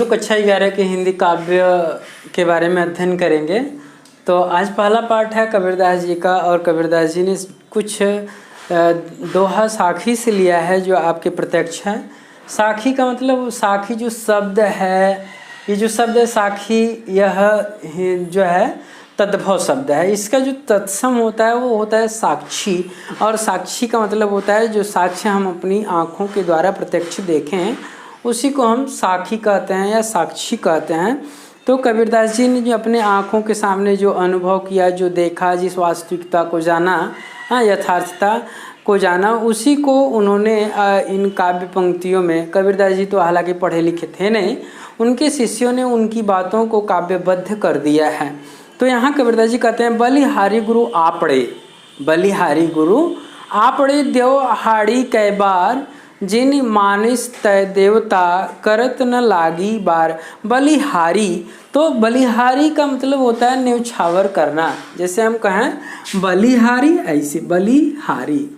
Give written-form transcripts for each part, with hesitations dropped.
लोग कक्षा 11 के हिंदी काव्य के बारे में अध्ययन करेंगे। तो आज पहला पाठ है कबीरदास जी का, और कबीरदास जी ने कुछ दोहा साखी से लिया है जो आपके प्रत्यक्ष है। साखी का मतलब, साखी जो शब्द है, ये जो शब्द है साखी, यह जो है तद्भव शब्द है। इसका जो तत्सम होता है वो होता है साक्षी, और साक्षी का मतलब होता है जो साक्ष्य हम अपनी आँखों के द्वारा प्रत्यक्ष देखें, उसी को हम साखी कहते हैं या साक्षी कहते हैं। तो कबीरदास जी ने जो अपने आँखों के सामने जो अनुभव किया, जो देखा, जिस वास्तविकता को जाना, यथार्थता को जाना, उसी को उन्होंने इन काव्य पंक्तियों में, कबीरदास जी तो हालांकि पढ़े लिखे थे नहीं, उनके शिष्यों ने उनकी बातों को काव्यबद्ध कर दिया है। तो यहाँ कबीरदास जी कहते हैं, बलिहारी गुरु आपड़े, बलिहारी गुरु आपड़े देवहाड़ी कै बार, जिन मानिस तय देवता करत न लागी बार। बलिहारी, तो बलिहारी का मतलब होता है न्यौछावर करना। जैसे हम कहें बलिहारी, ऐसे बलिहारी,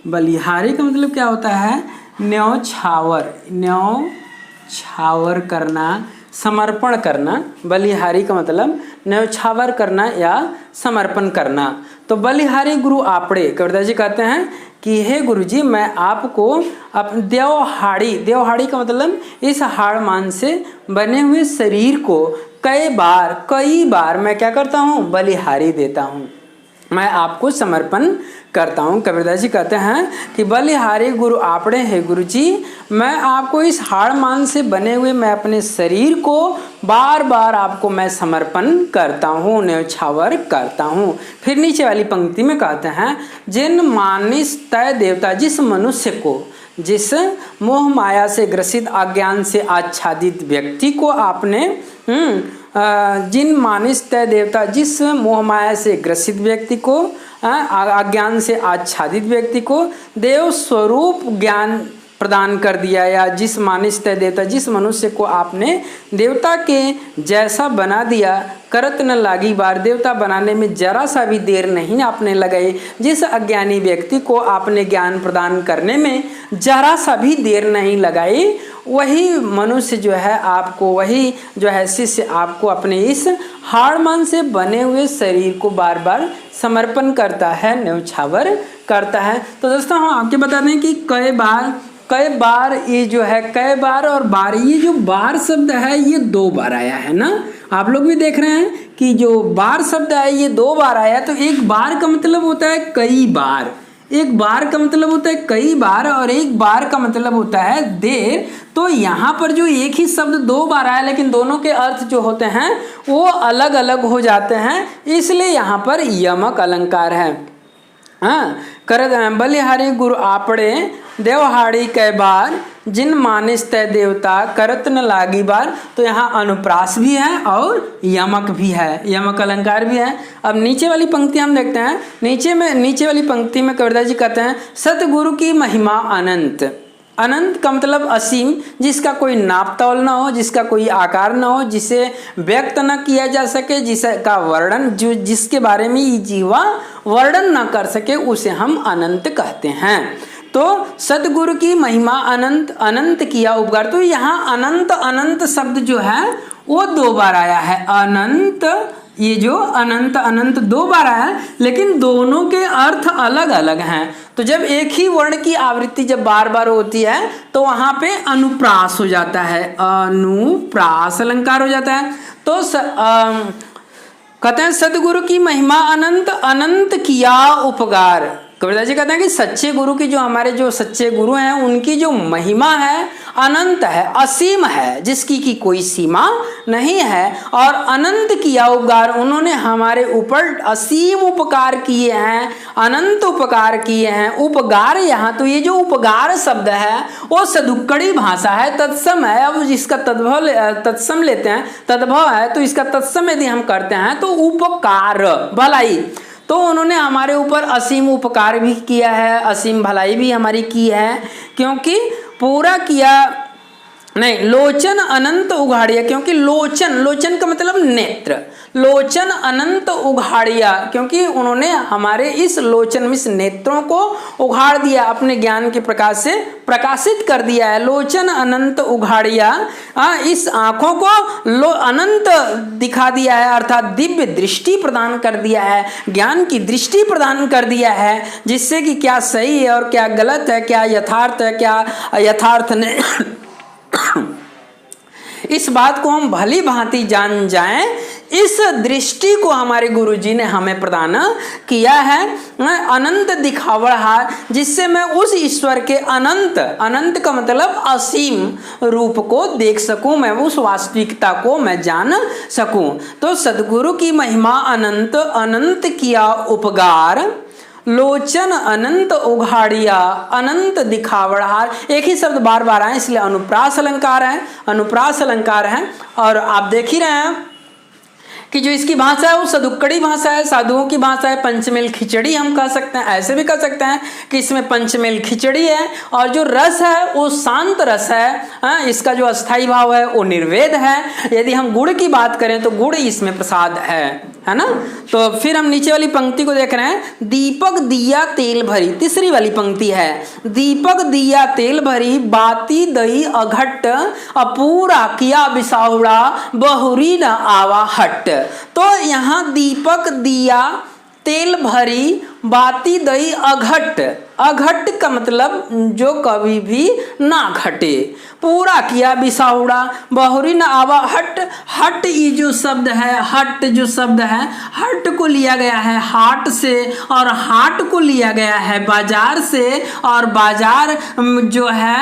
बलिहारी का मतलब क्या होता है? न्यौछावर, न्यौछावर करना, समर्पण करना। बलिहारी का मतलब न्यौछावर करना या समर्पण करना। तो बलिहारी गुरु आपड़े, कबीरदास जी कहते हैं कि हे गुरु जी, मैं आपको देवहाड़ी, देवहाड़ी का मतलब इस हाड़ मान से बने हुए शरीर को कई बार मैं क्या करता हूँ? बलिहारी देता हूँ, मैं आपको समर्पण करता हूँ। कबीरदास जी कहते हैं कि बलिहारी गुरु आपड़े है गुरु जी, मैं आपको इस हाड़ मान से बने हुए मैं अपने शरीर को बार बार आपको मैं समर्पण करता हूँ, न्यौछावर करता हूँ। फिर नीचे वाली पंक्ति में कहते हैं, जिन मानिस तय देवता, जिस मनुष्य को, जिस मोह माया से ग्रसित, अज्ञान से आच्छादित व्यक्ति को आपने जिन मानिस तय देवता, जिस मोह माया से ग्रसित व्यक्ति को, अज्ञान से आच्छादित व्यक्ति को देव स्वरूप ज्ञान प्रदान कर दिया, या जिस मानिस तय देवता, जिस मनुष्य को आपने देवता के जैसा बना दिया, करत न लागी बार, देवता बनाने में जरा सा भी देर नहीं आपने लगाई। जिस अज्ञानी व्यक्ति को आपने ज्ञान प्रदान करने में जरा सा भी देर नहीं लगाई, वही मनुष्य जो है आपको, वही जो है शिष्य आपको अपने इस हाड़मान से बने हुए शरीर को बार बार समर्पण करता है, न्यौछावर करता है। तो दोस्तों हम आपके बता दें कि कई बार ये जो है, कई बार और बार, ये जो बार शब्द है ये 2 बार आया है ना। आप लोग भी देख रहे हैं कि जो बार शब्द है ये 2 बार आया। तो एक बार का मतलब होता है कई बार, एक बार का मतलब होता है कई बार, और एक बार का मतलब होता है देर। तो यहाँ पर जो एक ही शब्द 2 बार आया, लेकिन दोनों के अर्थ जो होते हैं वो अलग अलग हो जाते हैं, इसलिए यहाँ पर यमक अलंकार है। करत बलिहारी गुरु आपड़े देवहाड़ी कै बार, जिन मानिस तय देवता करत न लागी बार। तो यहाँ अनुप्रास भी है और यमक भी है, यमक अलंकार भी है। अब नीचे वाली पंक्ति हम देखते हैं। नीचे वाली पंक्ति में कबीरदास जी कहते हैं, सतगुरु की महिमा अनंत। अनंत का मतलब असीम, जिसका कोई नाप तौल ना हो, जिसका कोई आकार ना हो, जिसे व्यक्त न किया जा सके, जिसका वर्णन, जो जिसके बारे में ये जीवा वर्णन न कर सके, उसे हम अनंत कहते हैं। तो सतगुरु की महिमा अनंत, अनंत किया उपकार। तो यहाँ अनंत, अनंत शब्द जो है वो 2 बार आया है। अनंत, ये जो अनंत, अनंत 2 बार आया है, लेकिन दोनों के अर्थ अलग अलग हैं। तो जब एक ही वर्ण की आवृत्ति जब बार बार होती है तो वहां पे अनुप्रास हो जाता है, अनुप्रास अलंकार हो जाता है। तो कहते हैं सतगुरु की महिमा अनंत, अनंत किया उपकार। कबीरदास जी कहते हैं कि सच्चे गुरु की, जो हमारे जो सच्चे गुरु हैं, उनकी जो महिमा है अनंत है, असीम है, जिसकी की कोई सीमा नहीं है, और अनंत किया उपकार, उन्होंने हमारे ऊपर असीम उपकार किए हैं, अनंत उपकार किए हैं। उपकार, यहाँ तो ये जो उपकार शब्द है वो सदुक्कड़ी भाषा है, तत्सम है। अब जिसका तत्सम लेते हैं, तद्भव है, तो इसका तत्सम यदि हम करते हैं तो उपकार, भलाई। तो उन्होंने हमारे ऊपर असीम उपकार भी किया है, असीम भलाई भी हमारी की है, क्योंकि पूरा किया नहीं, लोचन अनंत उघाड़िया, क्योंकि लोचन, लोचन का मतलब नेत्र, लोचन अनंत उघाड़िया, क्योंकि उन्होंने हमारे इस लोचन में इस नेत्रों को उघाड़ दिया, अपने ज्ञान के प्रकाश से प्रकाशित कर दिया है। लोचन अनंत उघाड़िया, इस आंखों को अनंत दिखा दिया है, अर्थात दिव्य दृष्टि प्रदान कर दिया है, ज्ञान की दृष्टि प्रदान कर दिया है, जिससे कि क्या सही है और क्या गलत है, क्या यथार्थ है, क्या यथार्थ नहीं, इस बात को हम भली भांति जान जाएं। इस दृष्टि को हमारे गुरुजी ने हमें प्रदान किया है, अनंत दिखावड़हार, जिससे मैं उस ईश्वर के अनंत, अनंत का मतलब असीम रूप को देख सकूं, मैं उस वास्तविकता को मैं जान सकूं। तो सदगुरु की महिमा अनंत, अनंत किया उपकार, लोचन अनंत उघाड़िया, अनंत दिखावड़हार। एक ही शब्द बार बार आए, इसलिए अनुप्रास अलंकार है, अनुप्रास अलंकार है। और आप देख ही रहे हैं कि जो इसकी भाषा है वो सदुक्कड़ी भाषा है, साधुओं की भाषा है, पंचमेल खिचड़ी हम कह सकते हैं, ऐसे भी कह सकते हैं कि इसमें पंचमेल खिचड़ी है। और जो रस है वो शांत रस है, इसका जो अस्थाई भाव है वो निर्वेद है। यदि हम गुड़ की बात करें तो गुड़ इसमें प्रसाद है ना। तो फिर हम नीचे वाली पंक्ति को देख रहे हैं, दीपक दिया तेल भरी, तीसरी वाली पंक्ति है, दीपक दिया तेल भरी, बाती दई अघट, अपूरा किया बिसाहुड़ा, बहुरी न आवा हट। तो यहाँ दीपक दिया तेल भरी, बाती दई अघट, अघट का मतलब जो कभी भी ना घटे, पूरा किया बिसाहुड़ा, बहुरी न आवा हट। हट ये जो शब्द है, हट जो शब्द है, हट को लिया गया है हाट से, और हाट को लिया गया है बाजार से, और बाजार जो है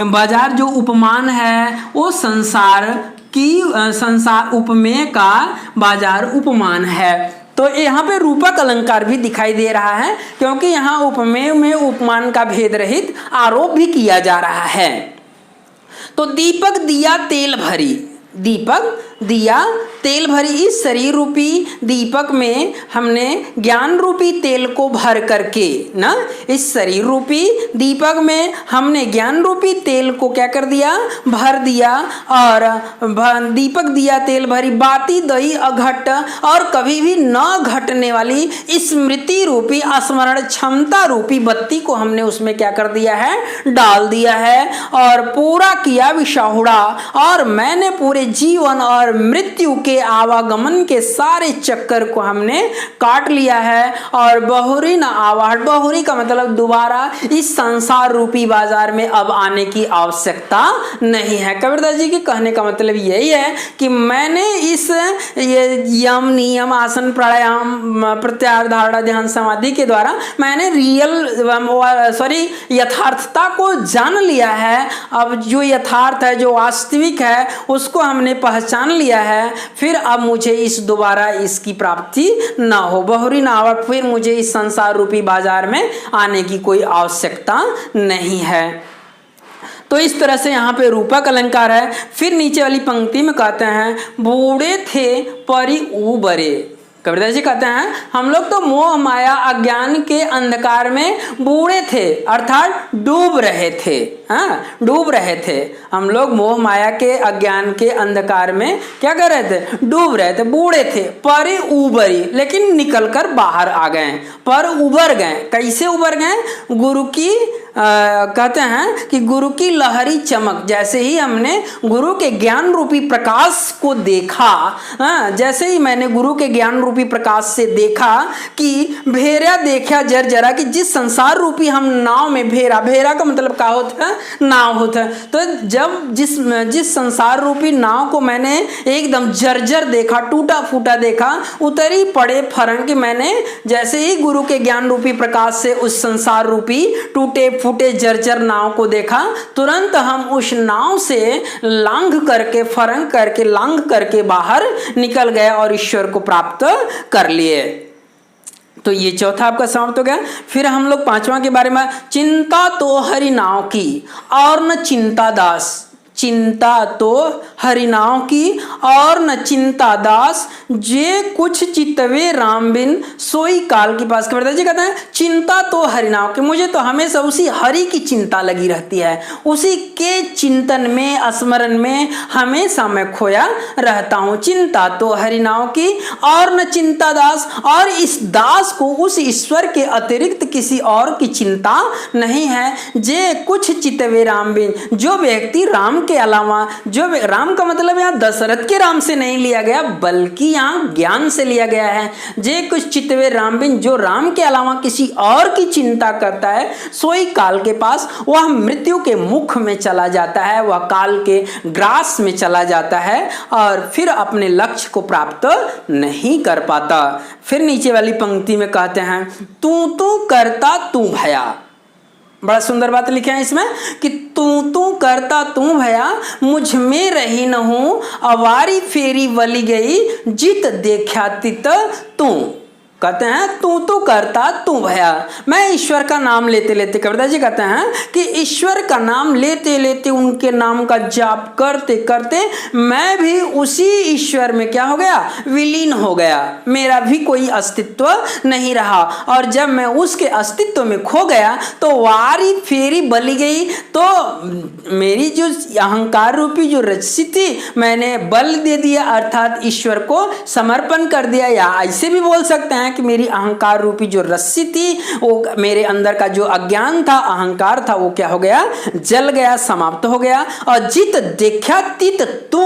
बाजार जो उपमान है वो संसार की, संसार उपमेय का बाजार उपमान है। तो यहाँ पे रूपक अलंकार भी दिखाई दे रहा है, क्योंकि यहाँ उपमेय में उपमान का भेद रहित आरोप भी किया जा रहा है। तो दीपक दिया तेल भरी, दीपक दिया तेल भरी, इस शरीर रूपी दीपक में हमने ज्ञान रूपी तेल को भर करके ना, इस शरीर रूपी दीपक में हमने ज्ञान रूपी तेल को क्या कर दिया, भर दिया। और दीपक दिया तेल भरी, बाती दई अघट, और कभी भी न घटने वाली स्मृति रूपी, स्मरण क्षमता रूपी बत्ती को हमने उसमें क्या कर दिया है, डाल दिया है। और पूरा किया विशाहुड़ा, और मैंने पूरे जीवन और मृत्यु के आवागमन के सारे चक्कर को हमने काट लिया है। और बहुरी न आवाहट, बहुरी का मतलब दोबारा इस संसार रूपी बाजार में अब आने की आवश्यकता नहीं है। कबीरदास जी के कहने का मतलब यही है कि मैंने इस यम नियम आसन प्राणायाम प्रत्याहार धारणा ध्यान समाधि के द्वारा मैंने यथार्थता को जान लिया है। अब जो यथार्थ है, जो वास्तविक है, उसको हमने पहचान लिया है। फिर अब मुझे इस दोबारा इसकी प्राप्ति ना हो, बहुरी ना हो, फिर मुझे इस संसार रूपी बाजार में आने की कोई आवश्यकता नहीं है। तो इस तरह से यहाँ पे रूपक अलंकार है। फिर नीचे वाली पंक्ति में कहते हैं, बूढ़े थे परि उबरे। कबीरदास जी कहते हैं हम लोग तो मोह माया अज्ञान के अंधकार में बूढ़े थे, अर्थात डूब रहे थे। डूब रहे थे हम लोग, मोह माया के अज्ञान के अंधकार में क्या कर रहे थे, डूब रहे थे, बूढ़े थे। पर उबरी, लेकिन निकलकर बाहर आ गए, पर उबर गए। कैसे उबर गए, गुरु की कहते हैं कि गुरु की लहरी चमक, जैसे ही हमने गुरु के ज्ञान रूपी प्रकाश को देखा, जैसे ही मैंने गुरु के ज्ञान रूपी प्रकाश से देखा कि भेरा देखा जर जरा, कि जिस संसार रूपी हम नाव में, भेरा, भेरा का मतलब क्या होता है, नाव होता है। तो जब जिस संसार रूपी नाव को मैंने एकदम जर्जर देखा, टूटा फूटा देखा, उतरी पड़े फरंग, कि मैंने जैसे ही गुरु के ज्ञान रूपी प्रकाश से उस संसार रूपी टूटे फूटे जर्जर नाव को देखा, तुरंत हम उस नाव से लांघ करके, फरंग करके, लांघ करके बाहर निकल गए और ईश्वर को प्राप्त कर लिए। तो ये चौथा आपका समाप्त हो गया। फिर हम लोग पांचवा के बारे में, चिंता तो हरि नाव की और न चिंता दास। चिंता तो हरिनाव की और न चिंता दास, जे कुछ चितवे राम बिन सोई काल की पास। कबीरदास जी कहते हैं चिंता तो हरिनाव की, मुझे तो हमेशा उसी हरि की चिंता लगी रहती है, उसी के चिंतन में स्मरण में हमेशा मैं खोया रहता हूँ। चिंता तो हरिनाव की और न चिंता दास, और इस दास को उस ईश्वर के अतिरिक्त किसी और की चिंता नहीं है। जे कुछ चितवे राम बिन, जो व्यक्ति राम के अलावा, जो राम का मतलब यहाँ दशरथ के राम से नहीं लिया गया बल्कि यहाँ ज्ञान से लिया गया है। जे कुछ चितवे राम बिन, जो राम के अलावा किसी और की चिंता करता है, सोई काल के पास, वह मृत्यु के मुख में चला जाता है, वह काल के ग्रास में चला जाता है और फिर अपने लक्ष्य को प्राप्त नहीं कर पाता। फिर नीचे वाली पंक्ति में कहते हैं तू करता तू भया। बड़ा सुंदर बात लिखे हैं इसमें कि तू करता तू भया, मुझ में रही न हूं, अवारी फेरी वली गई, जित देखा तित तू। कहते हैं तू करता तू भया। मैं ईश्वर का नाम लेते लेते, कबीरदास जी कहते हैं कि ईश्वर का नाम लेते लेते, उनके नाम का जाप करते करते मैं भी उसी ईश्वर में क्या हो गया, विलीन हो गया। मेरा भी कोई अस्तित्व नहीं रहा, और जब मैं उसके अस्तित्व में खो गया तो वारी फेरी बली गई। तो मेरी जो अहंकार रूपी जो रस्सी थी, मैंने बल दे दिया, अर्थात ईश्वर को समर्पण कर दिया। या ऐसे भी बोल सकते हैं कि मेरी अहंकार रूपी जो रस्सी थी, वो मेरे अंदर का जो अज्ञान था, अहंकार था, वो क्या हो गया, जल गया, समाप्त हो गया। और जित देखा तित तू,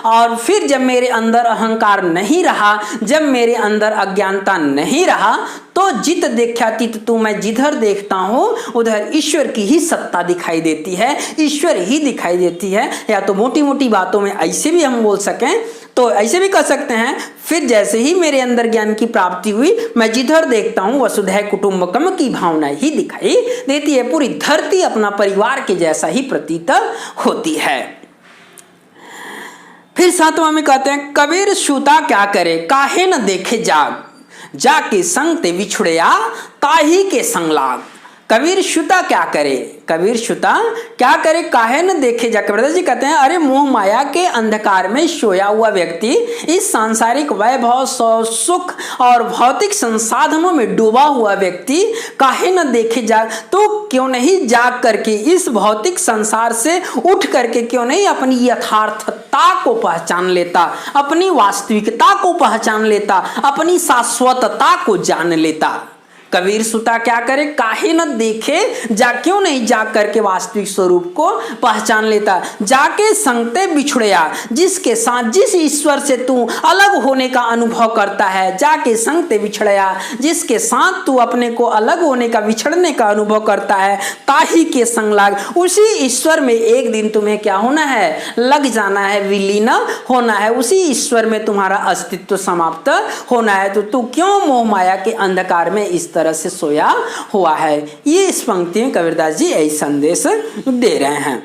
और फिर जब मेरे अंदर अहंकार नहीं रहा, जब मेरे अंदर अज्ञानता नहीं रहा, तो जित देखा तित तू, मैं जिधर देखता हूं उधर ईश्वर की ही सत्ता दिखाई देती है, ईश्वर ही दिखाई देती है। या तो मोटी मोटी बातों में ऐसे भी हम बोल सकें, तो ऐसे भी कह सकते हैं, फिर जैसे ही मेरे अंदर ज्ञान की प्राप्ति हुई, मैं जिधर देखता हूं वसुधैव कुटुंबकम की भावना ही दिखाई देती है। पूरी धरती अपना परिवार के जैसा ही प्रतीत होती है। फिर सातवां में कहते हैं कबीर सूता क्या करे, काहे न देखे जाग, जाके संग ते विछुड़या, ताही के संग लाग। कबीर शुता क्या करे, कबीर शुता क्या करे, काहे न देखे जा। कबीरदास जी कहते हैं अरे मोह माया के अंधकार में सोया हुआ व्यक्ति, इस सांसारिक वैभव सुख और भौतिक संसाधनों में डूबा हुआ व्यक्ति काहे न देखे जा, तो क्यों नहीं जाग करके इस भौतिक संसार से उठ करके क्यों नहीं अपनी यथार्थता को पहचान लेता, अपनी वास्तविकता को पहचान लेता, अपनी शाश्वतता को जान लेता। कबीर सुता क्या करे, काहे न देखे जा, क्यों नहीं जाग करके वास्तविक स्वरूप को पहचान लेता। जाके संगते बिछुड़या, जिसके साथ, जिस ईश्वर से तू अलग होने का अनुभव करता है, जाके संगते बिछड़या, जिसके साथ तू अपने को अलग होने का, बिछड़ने का अनुभव करता है, ताही के संग लाग, उसी ईश्वर में एक दिन तुम्हें क्या होना है, लग जाना है, विलीन होना है, उसी ईश्वर में तुम्हारा अस्तित्व समाप्त होना है। तो तू क्यों मोह माया के अंधकार में इस तरह से सोया हुआ है। ये इस पंक्ति में कबीरदास जी यही संदेश दे रहे हैं।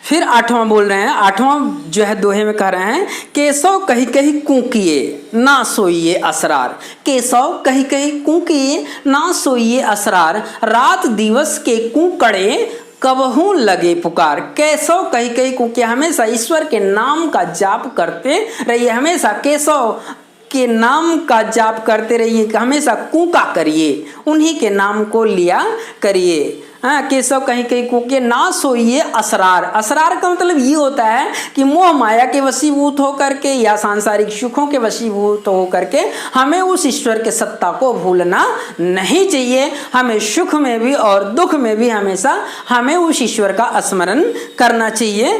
फिर आठवां बोल रहे हैं, आठवां जो है दोहे में कह रहे हैं केशव कही कही कूकिए ना सोइए असरार। केशव कही कही कूकिए ना सोइए असरार, रात दिवस के कूकड़े कबहू लगे पुकार। केशव कही कही कूकिए, हमेशा ईश्वर के नाम का जाप करते रहिए, हमेशा केशव के नाम का जाप करते रहिए, हमेशा कूका करिए, उन्हीं के नाम को लिया करिए। हाँ, केशव कहीं कहीं कूके ना सोइए असरार। असरार का मतलब ये होता है कि मोह माया के वशीभूत होकर के या सांसारिक सुखों के वशीभूत होकर के हमें उस ईश्वर के सत्ता को भूलना नहीं चाहिए। हमें सुख में भी और दुख में भी हमेशा हमें उस ईश्वर का स्मरण करना चाहिए।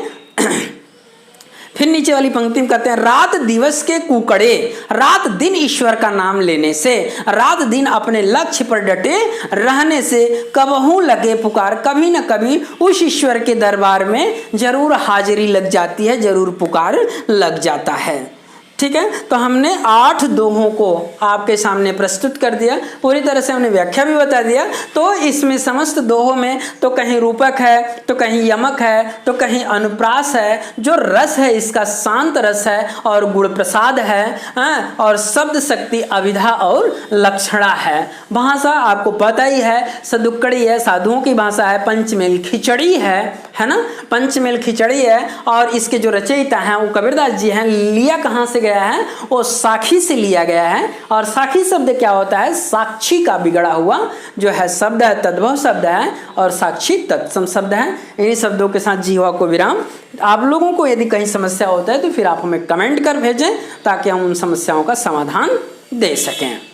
फिर नीचे वाली पंक्ति में कहते हैं रात दिवस के कुकड़े, रात दिन ईश्वर का नाम लेने से, रात दिन अपने लक्ष्य पर डटे रहने से कबहू लगे पुकार, कभी न कभी उस ईश्वर के दरबार में जरूर हाजिरी लग जाती है, जरूर पुकार लग जाता है। ठीक है। तो हमने 8 दोहों को आपके सामने प्रस्तुत कर दिया, पूरी तरह से हमने व्याख्या भी बता दिया। तो इसमें समस्त दोहों में तो कहीं रूपक है, तो कहीं यमक है, तो कहीं अनुप्रास है, जो रस है इसका शांत रस है और गुण प्रसाद है, और शब्द शक्ति अविधा और लक्षणा है। भाषा आपको पता ही है, सदुक्कड़ी है, साधुओं की भाषा है, पंचमेल खिचड़ी है ना, पंचमेल खिचड़ी है। और इसके जो रचयिता हैं वो कबीरदास जी हैं। लिया कहाँ से गया है? वो साखी से लिया गया है। और साखी शब्द क्या होता है? साक्षी का बिगड़ा हुआ जो है शब्द है, तद्भव शब्द है, और साक्षी तत्सम शब्द है। इन्हीं शब्दों के साथ जीवा को विराम। आप लोगों को यदि कहीं समस्या होता है तो फिर आप हमें कमेंट कर भेजें ताकि हम उन समस्याओं का समाधान दे सकें।